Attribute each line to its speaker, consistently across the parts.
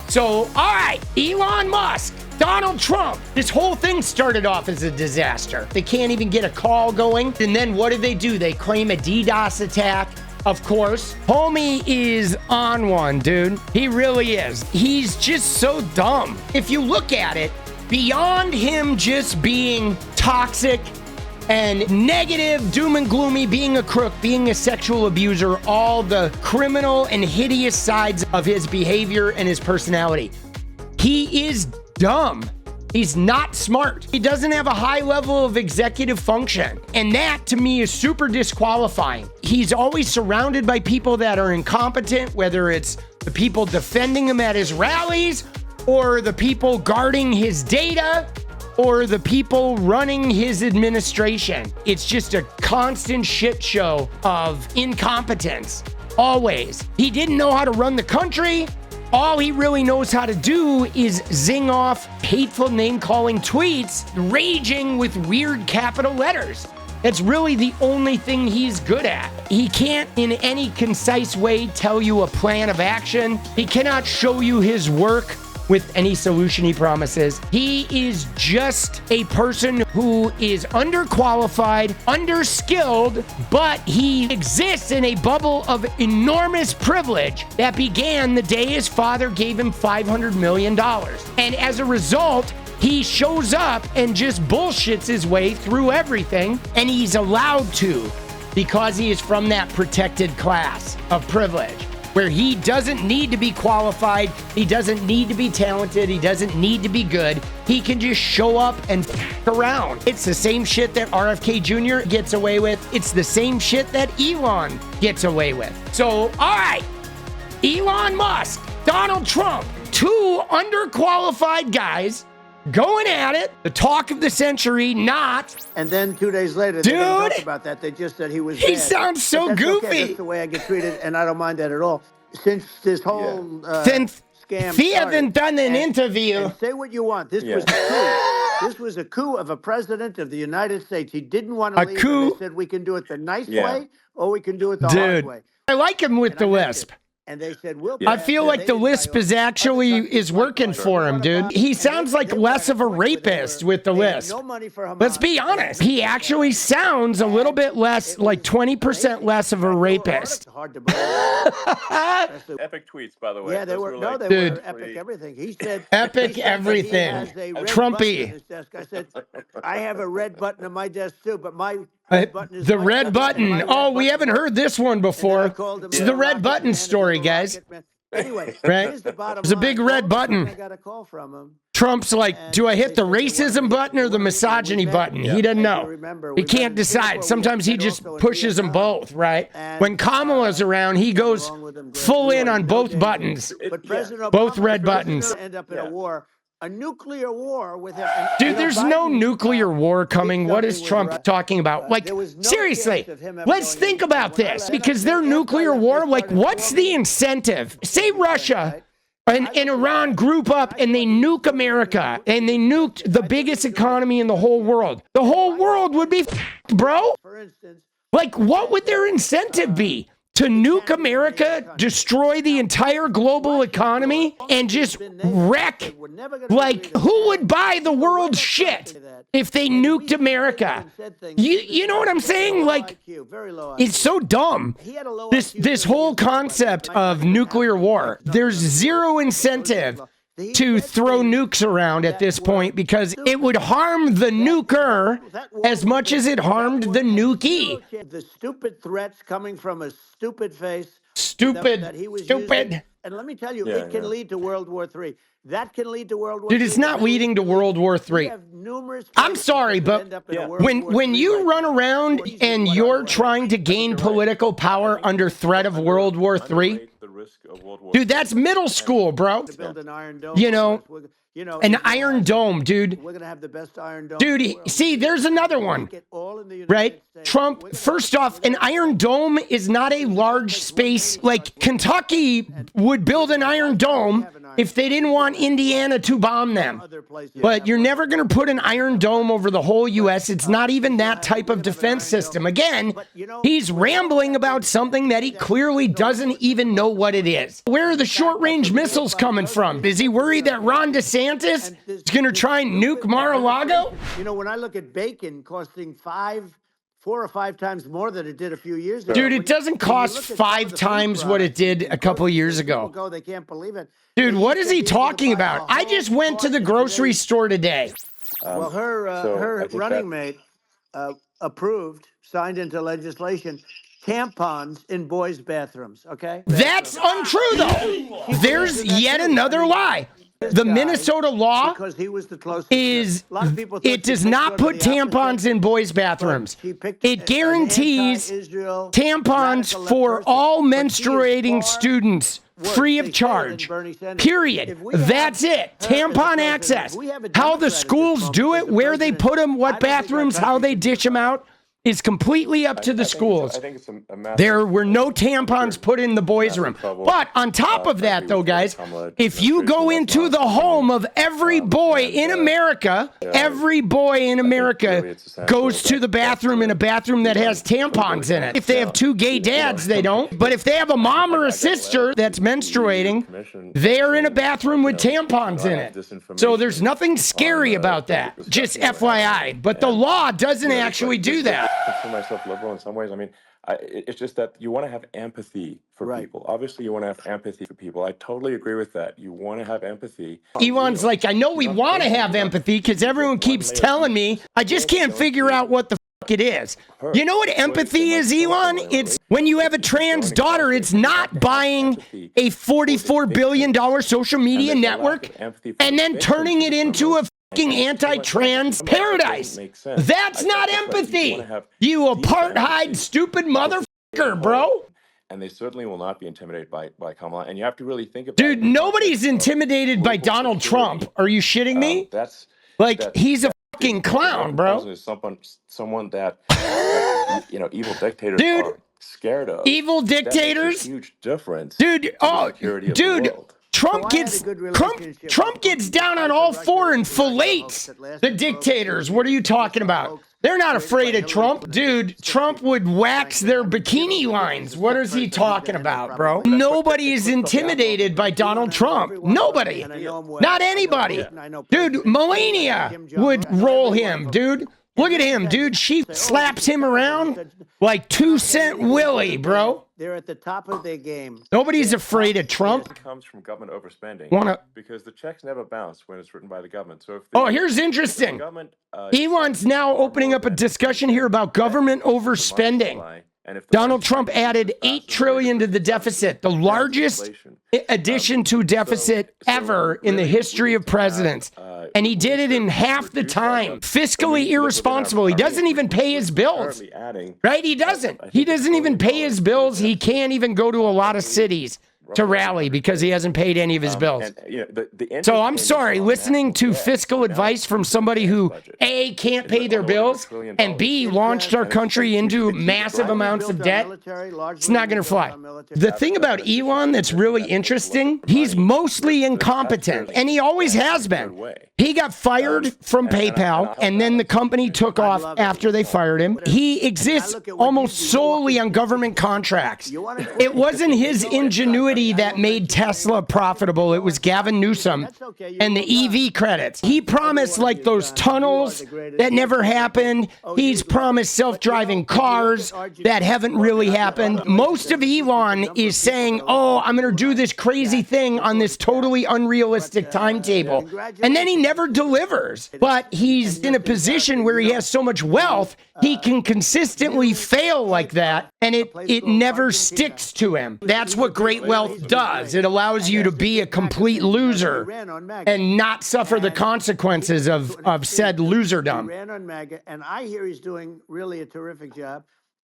Speaker 1: So, all right, Elon Musk, Donald Trump. This whole thing started off as a disaster. They can't even get a call going. And then what do? They claim a DDoS attack. Of course, homie is on one, dude. He really is. He's just so dumb. If you look at it, beyond him just being toxic and negative, doom and gloomy, being a crook, being a sexual abuser, all the criminal and hideous sides of his behavior and his personality, he is dumb. He's not smart. He doesn't have a high level of executive function. And that, to me, is super disqualifying. He's always surrounded by people that are incompetent, whether it's the people defending him at his rallies, or the people guarding his data, or the people running his administration. It's just a constant shit show of incompetence. Always. He didn't know how to run the country. All he really knows how to do is zing off hateful name-calling tweets, raging with weird capital letters. That's really the only thing he's good at. He can't, in any concise way, tell you a plan of action. He cannot show you his work with any solution he promises. He is just a person who is underqualified, underskilled, but he exists in a bubble of enormous privilege that began the day his father gave him $500 million. And as a result, he shows up and just bullshits his way through everything, and he's allowed to because he is from that protected class of privilege, where he doesn't need to be qualified, he doesn't need to be talented, he doesn't need to be good. He can just show up and f around. It's the same shit that RFK Jr. gets away with. It's the same shit that Elon gets away with. So, all right, Elon Musk, Donald Trump, two underqualified guys going at it, the talk of the century, not.
Speaker 2: And then 2 days later, they didn't talk about that. They just said he was
Speaker 1: He
Speaker 2: bad.
Speaker 1: sounds so goofy.
Speaker 2: Okay. That's the way I get treated, and I don't mind that at all. Since this whole
Speaker 1: Since
Speaker 2: scam
Speaker 1: he hasn't done an interview.
Speaker 2: And say what you want. This was a coup. This was a coup of a president of the United States. He didn't want to leave.
Speaker 1: Coup.
Speaker 2: They said we can do it the nice way, or we can do it the hard way.
Speaker 1: I like him with the lisp.
Speaker 2: And they said, we'll
Speaker 1: I feel like the lisp is actually working for him, dude. He sounds like less of a rapist with the lisp. Let's be honest. He actually sounds a little bit less, like 20% less of a rapist.
Speaker 3: Epic tweets, by the way.
Speaker 2: Yeah, they were. No, they were epic everything. He said
Speaker 1: epic everything. Trumpy.
Speaker 2: I said, I have a red button on my desk too, but my
Speaker 1: the red button. Oh, we haven't heard this one before. It's the red button story, guys.
Speaker 2: Anyway,
Speaker 1: right? There's a big red button.
Speaker 2: I got a call from him.
Speaker 1: Trump's like, do I hit the racism button or the misogyny button? He doesn't know. He can't decide. Sometimes he just pushes them both, right? When Kamala's around, he goes full in on both buttons, both red buttons.
Speaker 2: End up in a war. A nuclear war with him.
Speaker 1: Dude, there's no nuclear war coming. What is Trump talking about? Like, seriously, let's think about this. Because their nuclear war, like, what's the incentive? Say Russia and Iran group up and they nuke America and they nuked the biggest economy in the whole world. The whole world would be f***ed, bro. Like, what would their incentive be? To nuke America, destroy the entire global economy, and just wreck, like, who would buy the world's shit if they nuked America? You know what I'm saying? Like, it's so dumb. This whole concept of nuclear war, there's zero incentive to throw nukes around at this point because it would harm the nuker as much as it harmed the nukey.
Speaker 2: The stupid threats coming from a stupid face.
Speaker 1: Stupid.
Speaker 2: And let me tell you, it can lead to World War III. That can lead to World War
Speaker 1: III. Dude, it's not leading to World War III. I'm sorry, but when you run around and you're trying to gain political power under threat of World War III, dude, that's middle school, bro. You know, an Iron Dome, dude.
Speaker 2: We're going to have the best Iron Dome.
Speaker 1: Dude, see, there's another one, right? Trump, first off, an Iron Dome is not a large space. Like, Kentucky would build an Iron Dome if they didn't want Indiana to bomb them. But you're never going to put an Iron Dome over the whole U.S. It's not even that type of defense system. Again, he's rambling about something that he clearly doesn't even know what what it is. Where are the short-range missiles coming from? Is he worried that Ron DeSantis is going to try and nuke Mar-a-Lago?
Speaker 2: You know, when I look at bacon costing 4 or 5 times more than it did a few years ago.
Speaker 1: Dude, it doesn't cost 5 times what it did a couple of years ago.
Speaker 2: They can't believe it.
Speaker 1: Dude, what is he talking about? I just went to the grocery store today.
Speaker 2: Well, her running mate signed into legislation, tampons in boys' bathrooms, okay?
Speaker 1: That's untrue, though. There's yet another lie. The Minnesota law is it does not put tampons in boys' bathrooms. It guarantees tampons for all menstruating students free of charge. Period. That's it. Tampon access. How the schools do it, where they put them, what bathrooms, how they dish them out, is completely up to the schools. There were no tampons put in the boys' room. But on top of that, though, guys, if you go into the home of every boy in America, every boy in America goes to the bathroom in a bathroom that has tampons in it. If they have 2 gay dads, they don't. But if they have a mom or a sister that's menstruating, they're in a bathroom with tampons in it. So there's nothing scary about that. Just FYI. But the law doesn't actually do that.
Speaker 3: I consider myself liberal in some ways. I mean, it's just that you want to have empathy for people. Obviously, you want to have empathy for people. I totally agree with that. You want to have empathy.
Speaker 1: Elon's like, I know we want to have empathy because everyone keeps telling me. I just can't figure out what the fuck it is. You know what empathy is, Elon? It's when you have a trans daughter, it's not buying a $44 billion social media network and then turning it into a anti-trans paradise. That's not empathy. You apartheid stupid motherfucker, bro.
Speaker 3: And they certainly will not be intimidated by Kamala. And you have to really think about
Speaker 1: Dude, nobody's intimidated by Donald Trump. Are you shitting me? He's a fucking clown, bro.
Speaker 3: Someone that evil dictators are scared of.
Speaker 1: Evil dictators?
Speaker 3: That's a huge difference.
Speaker 1: Dude, Trump gets down on all 4 and fillets the dictators. What are you talking about? They're not afraid of Trump. Dude, Trump would wax their bikini lines. What is he talking about, bro? Nobody is intimidated by Donald Trump. Nobody. Not anybody. Dude, Melania would roll him, dude. Look at him, dude. She slaps him around like 2-cent Willie, bro.
Speaker 2: They're at the top of their game.
Speaker 1: Nobody's afraid of Trump.
Speaker 3: It comes from government overspending because the checks never bounce when it's written by the government. So
Speaker 1: here's interesting. Elon's now opening up a discussion here about government overspending. Donald Trump added $8 trillion to the deficit, the largest addition to deficit ever in the history of presidents. And he did it in half the time. Fiscally irresponsible. He doesn't even pay his bills. Right? He doesn't. He doesn't even pay his bills. He can't even go to a lot of cities to rally because he hasn't paid any of his bills. So I'm sorry, listening to fiscal advice from somebody who A, can't pay their bills, and B, launched our country into massive amounts of debt, it's not going to fly. The thing about Elon that's really interesting, he's mostly incompetent, and he always has been. He got fired from PayPal, and then the company took off after they fired him. He exists almost solely on government contracts. It wasn't his ingenuity that made Tesla profitable. It was Gavin Newsom and the EV credits. He promised like those tunnels that never happened. He's promised self-driving cars that haven't really happened. Most of Elon is saying, oh, I'm going to do this crazy thing on this totally unrealistic timetable. And then he never delivers. But he's in a position where he has so much wealth, he can consistently fail like that, and it never sticks to him. That's what great wealth does. It allows you to be a complete loser and not suffer the consequences of said loserdom.
Speaker 2: He ran on MAGA, and I hear he's doing really a terrific job.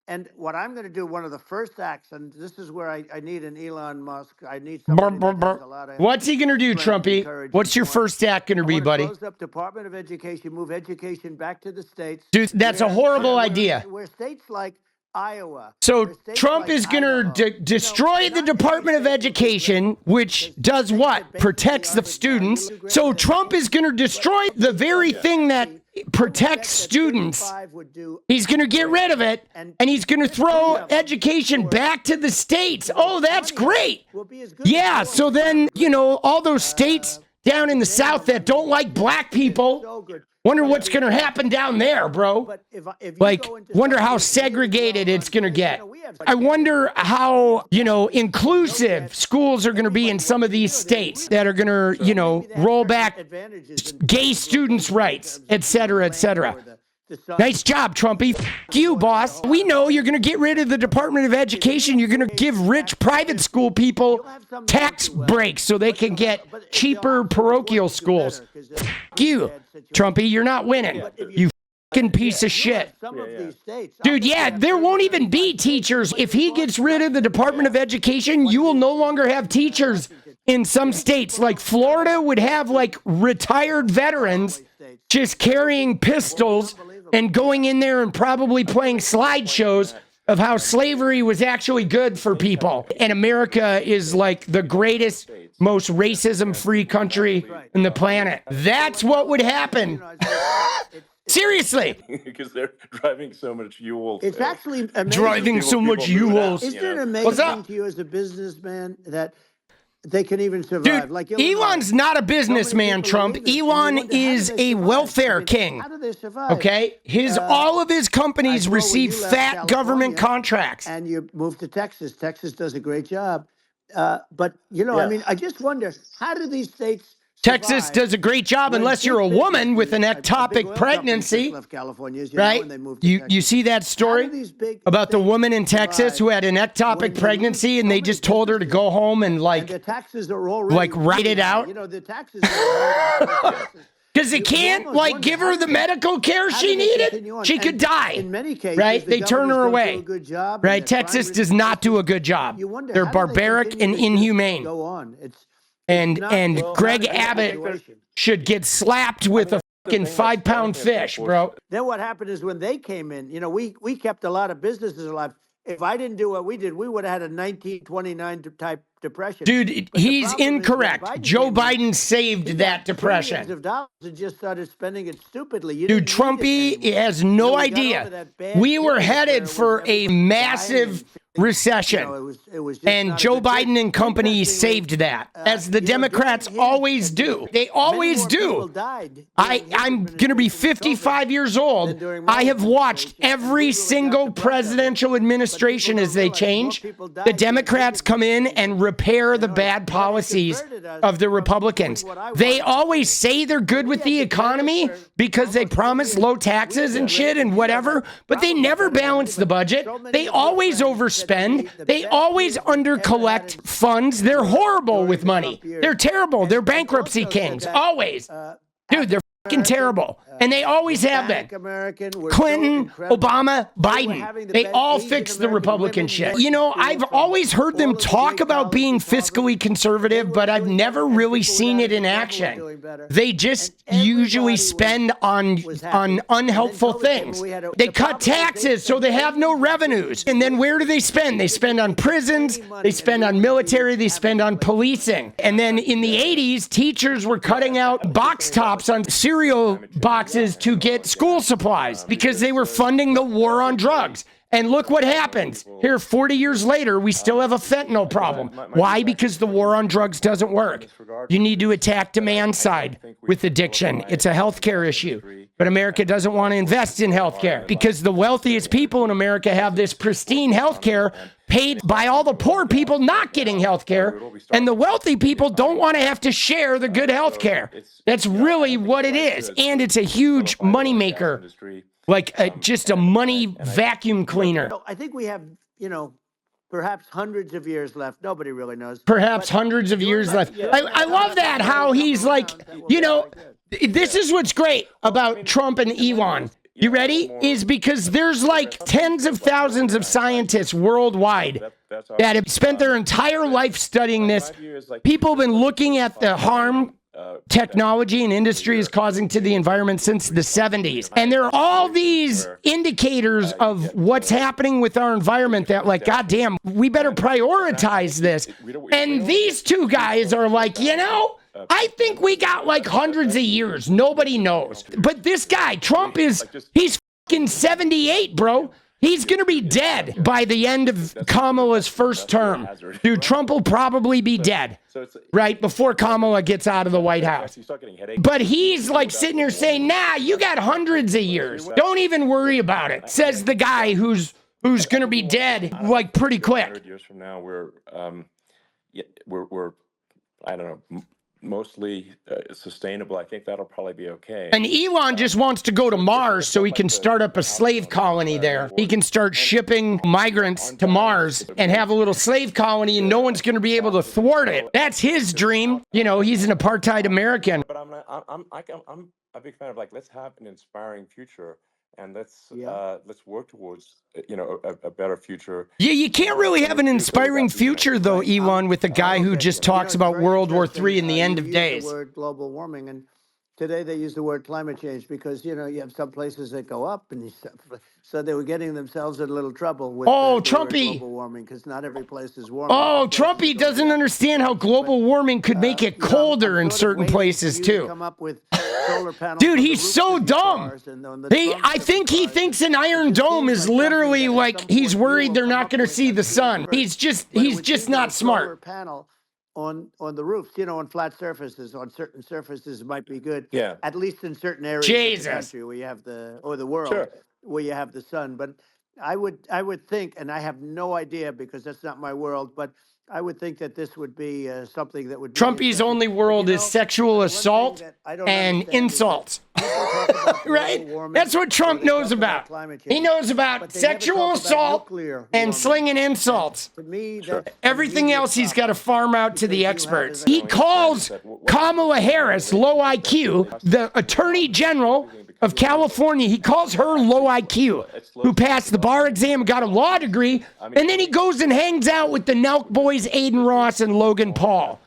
Speaker 2: And what I'm going to do, one of the first acts, and this is where I need an Elon Musk. I need somebody that has a lot of
Speaker 1: What's he going to do, Trumpy? What's your first act going to be, buddy?
Speaker 2: Close up Department of Education, move education back to the states.
Speaker 1: Dude, that's a horrible idea.
Speaker 2: Where states like Iowa.
Speaker 1: So Trump is going to destroy the Department of Education, which does what? Protects the students. So Trump is going to destroy the very thing that protect students. He's going to get rid of it, and he's going to throw education back to the states. Oh, that's great. Yeah, so then, you know, all those states down in the South that don't like black people, wonder what's going to happen down there, bro. Like, wonder how segregated it's going to get. I wonder how, you know, inclusive schools are going to be in some of these states that are going to, you know, roll back gay students' rights, et cetera, et cetera. Nice job, Trumpy. F you, boss. We know you're going to get rid of the Department of Education. You're going to give rich private school people tax breaks so they can get cheaper parochial schools. F you, Trumpy. You're not winning. You fucking piece of shit. Dude, yeah, there won't even be teachers. If he gets rid of the Department of Education, you will no longer have teachers in some states. Like Florida would have like retired veterans just carrying pistols and going in there and probably playing slideshows of how slavery was actually good for people. And America is like the greatest, most racism-free country in the planet. That's what would happen. Seriously.
Speaker 3: Because they're driving so much fuel.
Speaker 2: It's actually amazing.
Speaker 1: Driving so much fuels.
Speaker 2: Isn't it amazing to you as a businessman that they can even survive?
Speaker 1: Dude,
Speaker 2: like
Speaker 1: Elon's not a businessman, Trump. Elon is a welfare king.
Speaker 2: How do they survive?
Speaker 1: Okay? All of his companies receive fat government contracts.
Speaker 2: And you move to Texas. Texas does a great job. But, you know, I mean, I just wonder, how do these states
Speaker 1: Texas does a great job unless you're a woman with an ectopic pregnancy, right? You see that story about the woman in Texas who had an ectopic pregnancy and they just told her to go home and like write it out?
Speaker 2: You know, the taxes are
Speaker 1: because they can't like give her the medical care she needed. She could die. In many cases, right? They turn her away. Right? Texas does not do a good job. They're barbaric and inhumane.
Speaker 2: Go on.
Speaker 1: And Greg Abbott should get slapped with a fucking 5-pound fish, bro.
Speaker 2: Then what happened is when they came in, you know, we kept a lot of businesses alive. If I didn't do what we did, we would have had a 1929 type depression.
Speaker 1: Dude, he's incorrect. Joe Biden saved that depression.
Speaker 2: Billions of dollars and just started spending it stupidly.
Speaker 1: Dude, Trumpy has no idea. We were headed for a massive recession. And Joe Biden and company saved that, as the Democrats always do. They always do. I'm going to be 55 years old. I have watched every single presidential administration as they change. The Democrats come in and repair the bad policies of the Republicans. They always say they're good with the economy because they promise low taxes and shit and whatever, but they never balance the budget. They always overspend. They always undercollect funds. They're horrible with money. They're terrible. They're bankruptcy kings. Always. Dude, they're fucking terrible. And they always have been. Clinton, Obama, Biden. They all fix the Republican shit. You know, I've always heard them talk about being fiscally conservative, but I've never really seen it in action. They just usually spend on unhelpful things. They cut taxes so they have no revenues. And then where do they spend? They spend on prisons, they spend on military, they spend on policing. And then in the 80s, teachers were cutting out box tops on cereal boxes to get school supplies because they were funding the war on drugs. And look what happens. Here, 40 years later, we still have a fentanyl problem. Why? Because the war on drugs doesn't work. You need to attack demand side with addiction. It's a healthcare issue. But America doesn't want to invest in healthcare because the wealthiest people in America have this pristine healthcare paid by all the poor people not getting healthcare. And the wealthy people don't want to have to share the good healthcare. That's really what it is. And it's a huge moneymaker. Like just a money vacuum cleaner.
Speaker 2: I think we have, you know, perhaps hundreds of years left. Nobody really knows.
Speaker 1: Perhaps hundreds of years left. I love that, how he's like, you know, this is what's great about Trump and Elon. You ready? Is because there's like tens of thousands of scientists worldwide that have spent their entire life studying this. People have been looking at the harm technology and industry is causing to the environment since the 70s. And there are all these indicators of what's happening with our environment that like, goddamn, we better prioritize this. And these two guys are like, you know, I think we got like hundreds of years. Nobody knows. But this guy, Trump, he's fucking 78, bro. He's going to be dead by the end of Kamala's first term. Dude, Trump will probably be dead, right, before Kamala gets out of the White House. But he's like sitting here saying, nah, you got hundreds of years. Don't even worry about it, says the guy who's going to be dead like pretty quick.
Speaker 3: 100 years from now, we're I don't know, mostly sustainable. I think that'll probably be okay.
Speaker 1: And Elon just wants to go to Mars so he can start up a slave colony there. He can start shipping migrants to Mars and have a little slave colony, and no one's going to be able to thwart it. That's his dream. You know, he's an apartheid American.
Speaker 3: But I'm a big fan of, like, let's have an inspiring future. And let's work towards, you know, a better future.
Speaker 1: Yeah, you can't really have an inspiring future, though, Elon, with a guy who just talks about World War III and the end of days.
Speaker 2: The word global warming, and today they use the word climate change because, you know, you have some places that go up, and so they were getting themselves in a little trouble with
Speaker 1: Trumpy.
Speaker 2: global warming because not every place is warm.
Speaker 1: Trumpy doesn't understand how global warming could make it colder in certain places, too.
Speaker 2: Come up with solar panels.
Speaker 1: Dude, he's so dumb. I think he thinks an Iron Dome is literally like he's worried they're not going to see the sun. He's just not smart.
Speaker 2: Solar panel on the roofs, you know, on flat surfaces, on certain surfaces, it might be good.
Speaker 3: Yeah.
Speaker 2: At least in certain areas of the country where you have the world where you have the sun. But I would think, and I have no idea because that's not my world, but I would think that this would be something that would be
Speaker 1: Trumpy's only world is sexual assault and insults. Right? That's what Trump knows about. He knows about sexual assault and slinging insults.
Speaker 2: To me,
Speaker 1: Everything else he's got to farm out to the experts. He calls Kamala Harris low IQ, the Attorney General of California. He calls her low IQ, who passed the bar exam, got a law degree, and then he goes and hangs out with the Nelk boys, Aiden Ross and Logan Paul.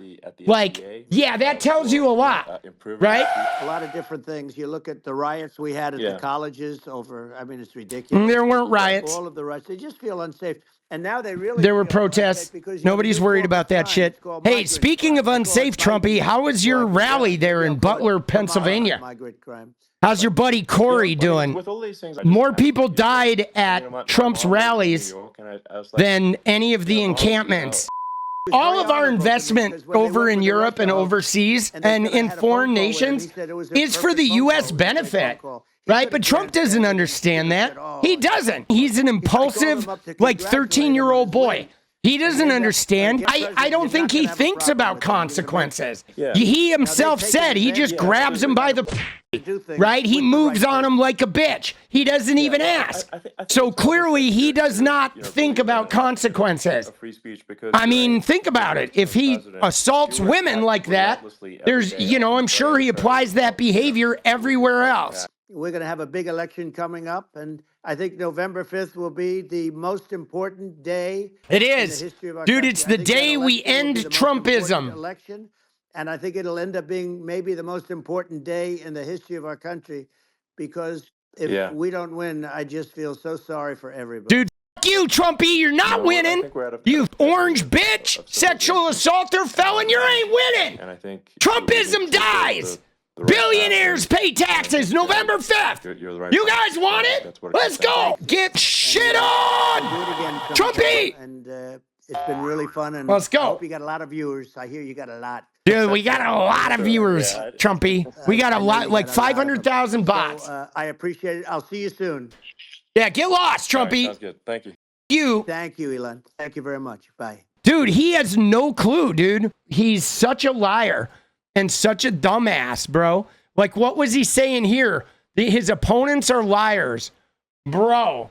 Speaker 1: Like, yeah, that tells you a lot, right?
Speaker 2: A lot of different things. You look at the riots we had at the colleges over, I mean, it's ridiculous.
Speaker 1: There weren't riots.
Speaker 2: All of the riots. They just feel unsafe. And now they really
Speaker 1: there were protests. Nobody's worried about that shit. Hey, speaking of unsafe, Trumpy, how was your rally there in Butler, Pennsylvania?
Speaker 2: Migrant crime.
Speaker 1: How's your buddy Corey doing? More people died at Trump's rallies than any of the encampments. All of our investment over in Europe and overseas and in foreign nations is for the U.S. benefit, right? But Trump doesn't understand that. He doesn't. He's an impulsive, like 13-year-old boy. He doesn't understand. I don't think he thinks about consequences. He himself said he just grabs him by the... Right? He moves on him like a bitch. He doesn't even ask. So clearly he does not think about consequences. I mean, think about it. If he assaults women like that, there's, you know, I'm sure he applies that behavior everywhere else.
Speaker 2: We're going to have a big election coming up, and I think November 5th will be the most important day.
Speaker 1: It is.
Speaker 2: In the history of our
Speaker 1: Dude,
Speaker 2: country.
Speaker 1: it's the day we end Trumpism.
Speaker 2: Election, and I think it'll end up being maybe the most important day in the history of our country, because if we don't win, I just feel so sorry for everybody.
Speaker 1: Dude, fuck you, Trumpy. You're not winning. You orange bitch, sexual assaulter, felon. You ain't winning.
Speaker 3: And I think
Speaker 1: Trumpism dies. Billionaires pay taxes November 5th. You guys want it? Let's go. Get shit on.
Speaker 2: Do it again,
Speaker 1: Trumpy.
Speaker 2: And it's been really fun. And
Speaker 1: let's go.
Speaker 2: I hope you got a lot of viewers. I hear you got a lot.
Speaker 1: Dude, we got a lot of viewers, Trumpy. We got a lot, like 500,000 bots.
Speaker 2: So, I appreciate it. I'll see you soon.
Speaker 1: Yeah, get lost, Trumpy.
Speaker 3: Sounds good. Thank you.
Speaker 2: Thank you, Elon. Thank you very much. Bye.
Speaker 1: Dude, he has no clue, dude. He's such a liar and such a dumbass, bro. Like, what was he saying here? His opponents are liars. Bro,